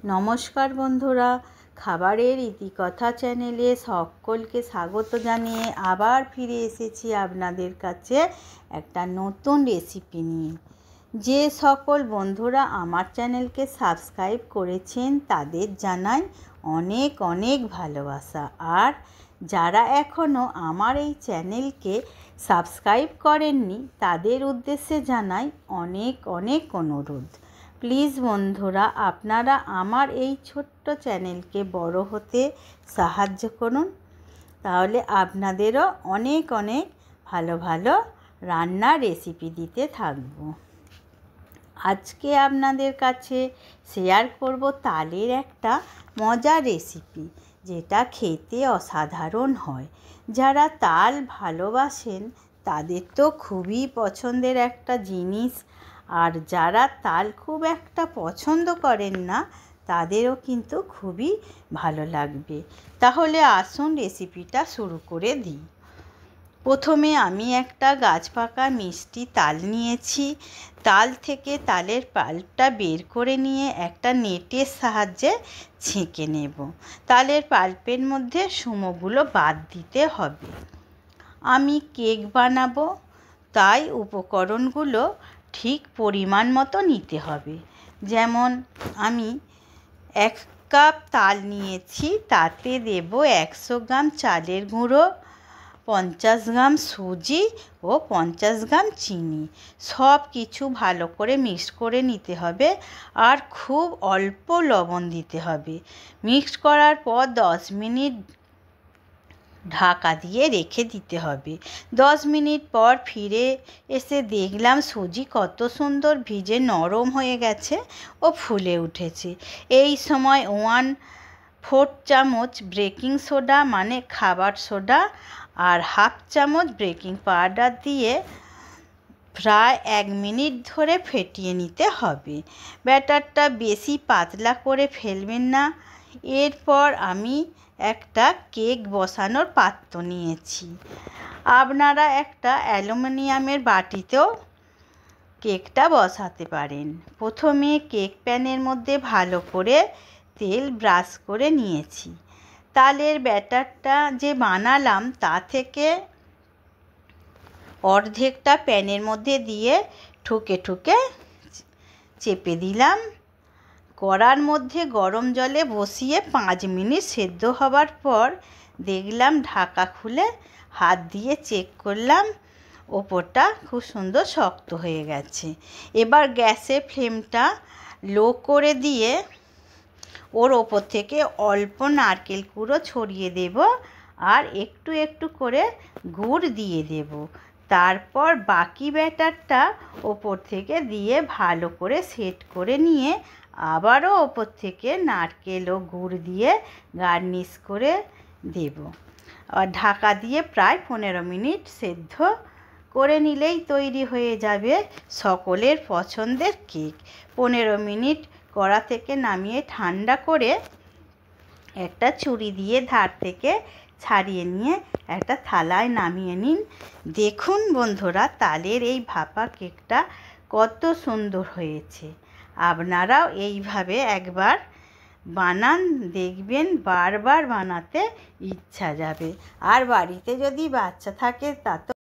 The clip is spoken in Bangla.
নমস্কার বন্ধুরা, খাবারের ইতিকথা চ্যানেলে সকলকে স্বাগত জানিয়ে আবার ফিরে এসেছি আপনাদের কাছে একটা নতুন রেসিপি নিয়ে। যে সকল বন্ধুরা আমার চ্যানেলকে সাবস্ক্রাইব করেছেন তাদের জানাই অনেক অনেক ভালোবাসা, আর যারা এখনও আমার এই চ্যানেলকে সাবস্ক্রাইব করেননি তাদের উদ্দেশ্যে জানাই অনেক অনেক অনুরোধ। প্লিজ বন্ধুরা, আপনারা আমার এই ছোট্ট চ্যানেলকে বড় হতে সাহায্য করুন, তাহলে আপনাদেরও অনেক অনেক ভালো ভালো রান্নার রেসিপি দিতে থাকব। আজকে আপনাদের কাছে শেয়ার করব তালের একটা মজার রেসিপি, যেটা খেতে অসাধারণ হয়। যারা তাল ভালোবাসেন তাদের তো খুবই পছন্দের একটা জিনিস, আর যারা তাল খুব একটা পছন্দ করেন না তাদেরও কিন্তু খুবই ভালো লাগবে। তাহলে আসুন রেসিপিটা শুরু করে দিই। প্রথমে আমি একটা গাছ পাকা মিষ্টি তাল নিয়েছি। তাল থেকে তালের পাল্পটা বের করে নিয়ে একটা নেটের সাহায্যে ছেঁকে নেব। তালের পাল্পের মধ্যে সুমোগুলো বাদ দিতে হবে। আমি কেক বানাবো, তাই উপকরণগুলো ঠিক পরিমাণ মতো নিতে হবে। যেমন আমি 1 কাপ তাল নিয়েছি, তাতে দেব 100 গ্রাম চালের গুঁড়ো, 50 গ্রাম সুজি ও 50 গ্রাম চিনি। সব কিছু ভালো করে মিক্স করে নিতে হবে, আর খুব অল্প লবণ দিতে হবে। মিক্স করার পর 10 মিনিট ঢাকা দিয়ে রেখে দিতে হবে। 10 মিনিট পর ফিরে এসে দেখলাম সুজি কত সুন্দর ভিজে নরম হয়ে গেছে ও ফুলে উঠেছে। এই সময় 1/4 চামচ বেকিং সোডা মানে খাবার সোডা আর 1/2 চামচ বেকিং পাউডার দিয়ে প্রায় 1 মিনিট ধরে ফেটিয়ে নিতে হবে। ব্যাটারটা বেশি পাতলা করে ফেলবেন না। এরপর আমি একটা কেক বসানোর পাত্র নিয়েছি। আপনারা একটা অ্যালুমিনিয়ামের বাটিতেও কেকটা বসাতে পারেন। প্রথমে কেক প্যানের মধ্যে ভালো করে তেল ব্রাশ করে নিয়েছি। তালের ব্যাটারটা যে বানালাম তা থেকে অর্ধেকটা প্যানের মধ্যে দিয়ে ঠুকে ঠুকে চেপে দিলাম। কড়ার মধ্যে গরম জলে বসিয়ে 5 মিনিট সেদ্ধ হবার পর দেখলাম ঢাকা খুলে হাত দিয়ে চেক করলাম, ওপরটা খুব সুন্দর শক্ত হয়ে গেছে। এবার গ্যাসের ফ্লেমটা লো করে দিয়ে ওর ওপর থেকে অল্প নারকেল কুড়ো ছড়িয়ে দেব, আর একটু একটু করে গুড় দিয়ে দেব। তারপর বাকি ব্যাটারটা ওপর থেকে দিয়ে ভালো করে সেট করে নিয়ে আবারও ওপর থেকে নারকেল ও গুড় দিয়ে গার্নিশ করে দেব। আর ঢাকা দিয়ে প্রায় 15 মিনিট সেদ্ধ করে নিলেই তৈরি হয়ে যাবে সকলের পছন্দের কেক। 15 মিনিট কড়া থেকে নামিয়ে ঠান্ডা করে একটা ছুরি দিয়ে ধার থেকে ছাড়িয়ে নিয়ে একটা থালায় নামিয়ে নিন। দেখুন বন্ধুরা, তালের এই ভাপা কেকটা কত সুন্দর হয়েছে। আপনারাও এইভাবে একবার বানান, দেখবেন বারবার বানাতে ইচ্ছা যাবে। আর বাড়িতে যদি বাচ্চা থাকে তা তো